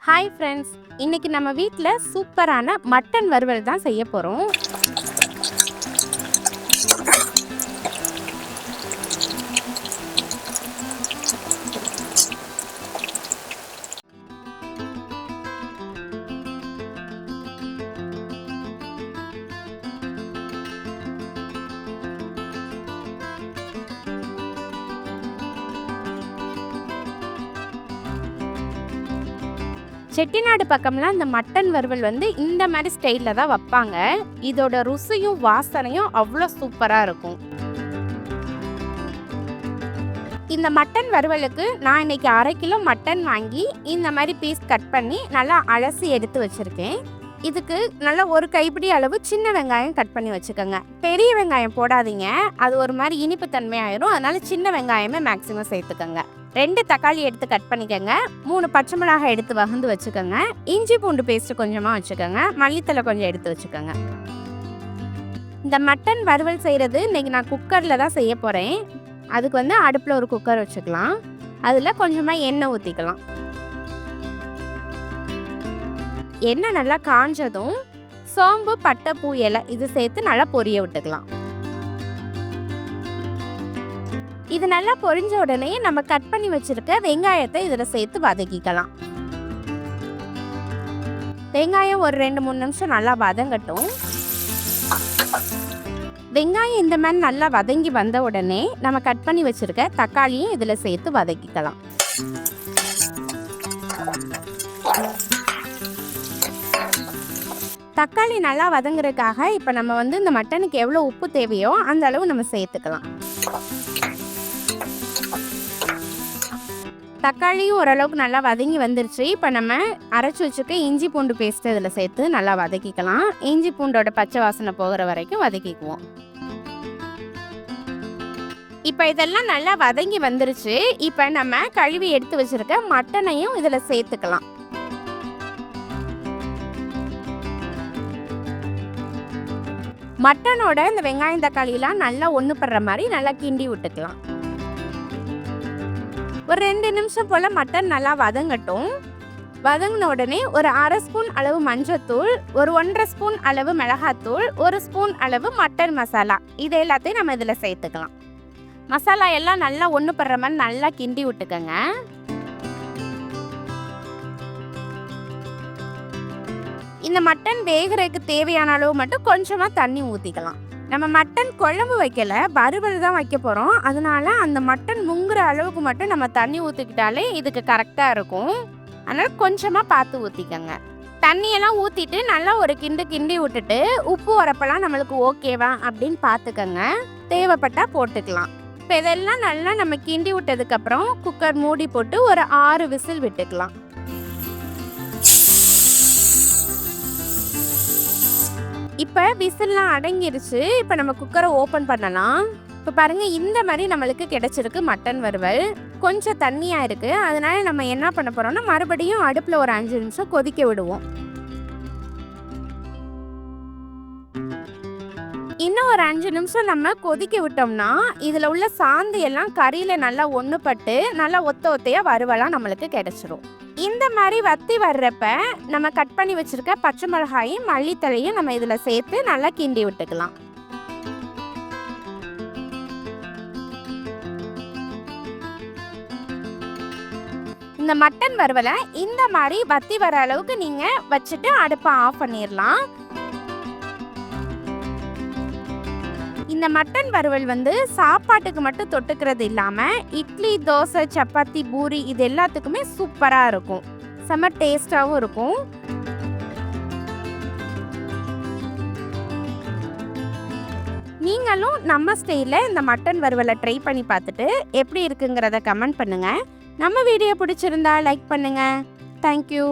Hi friends, இன்னைக்கு நம்ம வீட்டில் சூப்பரான மட்டன் வறுவல் தான் செய்ய போகிறோம். செட்டிநாடு பக்கம்லாம் இந்த மட்டன் வறுவல் இந்த மாதிரி ஸ்டைலில் தான் வைப்பாங்க. இதோட ருசியும் வாசனையும் அவ்வளோ சூப்பராக இருக்கும். இந்த மட்டன் வறுவலுக்கு நான் இன்னைக்கு 1/2 கிலோ மட்டன் வாங்கி இந்த மாதிரி பீஸ் கட் பண்ணி நல்லா அலசி எடுத்து வச்சுருக்கேன். இதுக்கு நல்லா ஒரு கைப்பிடி அளவு சின்ன வெங்காயம் கட் பண்ணி வச்சுக்கோங்க. பெரிய வெங்காயம் போடாதீங்க, அது ஒரு மாதிரி இனிப்பு தன்மையாயிரும். அதனால சின்ன வெங்காயமே மேக்ஸிமம் சேர்த்துக்கோங்க. 2 தக்காளி எடுத்து கட் பண்ணிக்கோங்க. 3 பச்சை மிளகாய் எடுத்து வகுந்து வச்சுக்கோங்க. இஞ்சி பூண்டு பேஸ்ட் கொஞ்சமாக வச்சுக்கோங்க. மல்லித்தலை கொஞ்சம் எடுத்து வச்சுக்கோங்க. இந்த மட்டன் வறுவல் செய்கிறது இன்னைக்கு நான் குக்கரில் தான் செய்ய போகிறேன். அதுக்கு அடுப்பில் ஒரு குக்கர் வச்சுக்கலாம். அதில் கொஞ்சமாக எண்ணெய் ஊற்றிக்கலாம். எண்ணெய் நல்லா காஞ்சதும் சோம்பு, பட்டை, பூ, இலை இது சேர்த்து நல்லா பொரிய விட்டுக்கலாம். இது நல்லா பொரிஞ்ச உடனே நம்ம கட் பண்ணி வச்சிருக்க வெங்காயத்தை இதில் சேர்த்து வதக்கிக்கலாம். வெங்காயம் ஒரு 2-3 நிமிஷம் நல்லா வதங்கட்டும். வெங்காயம் இந்த மாதிரி நல்லா வதங்கி வந்த உடனே நம்ம கட் பண்ணி வச்சிருக்க தக்காளியும் இதில் சேர்த்து வதக்கிக்கலாம். தக்காளி நல்லா வதங்குறதுக்காக இப்போ நம்ம இந்த மட்டனுக்கு எவ்வளோ உப்பு தேவையோ அந்த அளவு நம்ம சேர்த்துக்கலாம். தக்காளியும் ஓரளவுக்கு நல்லா வதங்கி வந்துருச்சு. இப்போ நம்ம அரைச்சி வச்சுக்க இஞ்சி பூண்டு பேஸ்ட் இதில் சேர்த்து நல்லா வதக்கிக்கலாம். இஞ்சி பூண்டோட பச்சை வாசனை போகிற வரைக்கும் வதக்கிக்குவோம். இப்போ இதெல்லாம் நல்லா வதங்கி வந்துருச்சு. இப்போ நம்ம கழுவி எடுத்து வச்சிருக்க மட்டனையும் இதில் சேர்த்துக்கலாம். மட்டனோட இந்த வெங்காயம் தக்காளிலாம் நல்லா ஒன்று படுற மாதிரி நல்லா கிண்டி விட்டுக்கலாம். ஒரு 2 நிமிஷம் போல் மட்டன் நல்லா வதங்கட்டும். வதங்கின உடனே ஒரு 1/2 ஸ்பூன் அளவு மஞ்சத்தூள், ஒரு 1/2 ஸ்பூன் அளவு மிளகாத்தூள், 1 ஸ்பூன் அளவு மட்டன் மசாலா இது எல்லாத்தையும் நம்ம இதில் சேர்த்துக்கலாம். மசாலா எல்லாம் நல்லா ஒன்று படுற மாதிரி நல்லா கிண்டி விட்டுக்கோங்க. இந்த மட்டன் வேகிறதுக்கு தேவையான அளவு மட்டும் கொஞ்சமாக தண்ணி ஊற்றிக்கலாம். நம்ம மட்டன் குழம்பு வைக்கல, வறுவல் தான் வைக்க போகிறோம். அதனால அந்த மட்டன் முங்குற அளவுக்கு மட்டும் நம்ம தண்ணி ஊற்றிக்கிட்டாலே இதுக்கு கரெக்டாக இருக்கும். அதனால் கொஞ்சமாக பார்த்து ஊற்றிக்கோங்க. தண்ணியெல்லாம் ஊற்றிட்டு நல்லா ஒரு கிண்டி விட்டுட்டு உப்பு உரப்பெல்லாம் நம்மளுக்கு ஓகேவா அப்படின்னு பார்த்துக்கோங்க. தேவைப்பட்டால் போட்டுக்கலாம். இப்போ இதெல்லாம் நல்லா நம்ம கிண்டி விட்டதுக்கப்புறம் குக்கர் மூடி போட்டு ஒரு 6 விசில் விட்டுக்கலாம். இப்போ விசில்லாம் அடங்கிருச்சு. இப்போ நம்ம குக்கரை ஓப்பன் பண்ணலாம். இப்போ பாருங்கள், இந்த மாதிரி நம்மளுக்கு கிடைச்சிருக்கு மட்டன் வறுவல். கொஞ்சம் தண்ணியாக இருக்குது. அதனால நம்ம என்ன பண்ண போகிறோம்னா மறுபடியும் அடுப்பில் ஒரு 5 நிமிஷம் கொதிக்க விடுவோம். இன்னும் ஒரு 5 நிமிஷம் நம்ம கொதிக்க விட்டோம்னா இதில் உள்ள சாந்து எல்லாம் கறியில் நல்லா ஒன்று பட்டு நல்லா ஒத்தையாக வறுவலாக நம்மளுக்கு கிடைச்சிரும். இந்த மாதிரி வத்தி வர்றப்ப நம்ம கட் பண்ணி வச்சிருக்க பச்சை மிளகாயும் மல்லித்தலையும் நம்ம இதில் சேர்த்து நல்லா கிண்டி விட்டுக்கலாம். இந்த மட்டன் வறுவலை இந்த மாதிரி வத்தி வர அளவுக்கு நீங்கள் வச்சுட்டு அடுப்பை ஆஃப் பண்ணிடலாம். இந்த மட்டன் வறுவல் சாப்பாட்டுக்கு மட்டும் தொட்டுக்கிறது இல்லாமல் இட்லி, தோசை, சப்பாத்தி, பூரி இது எல்லாத்துக்குமே சூப்பராக இருக்கும். செம்ம டேஸ்டாகவும் இருக்கும். நீங்களும் நம்ம ஸ்டைலில் இந்த மட்டன் வறுவலை ட்ரை பண்ணி பார்த்துட்டு எப்படி இருக்குங்கிறத கமெண்ட் பண்ணுங்கள். நம்ம வீடியோ பிடிச்சிருந்தா லைக் பண்ணுங்கள். தேங்க்யூ.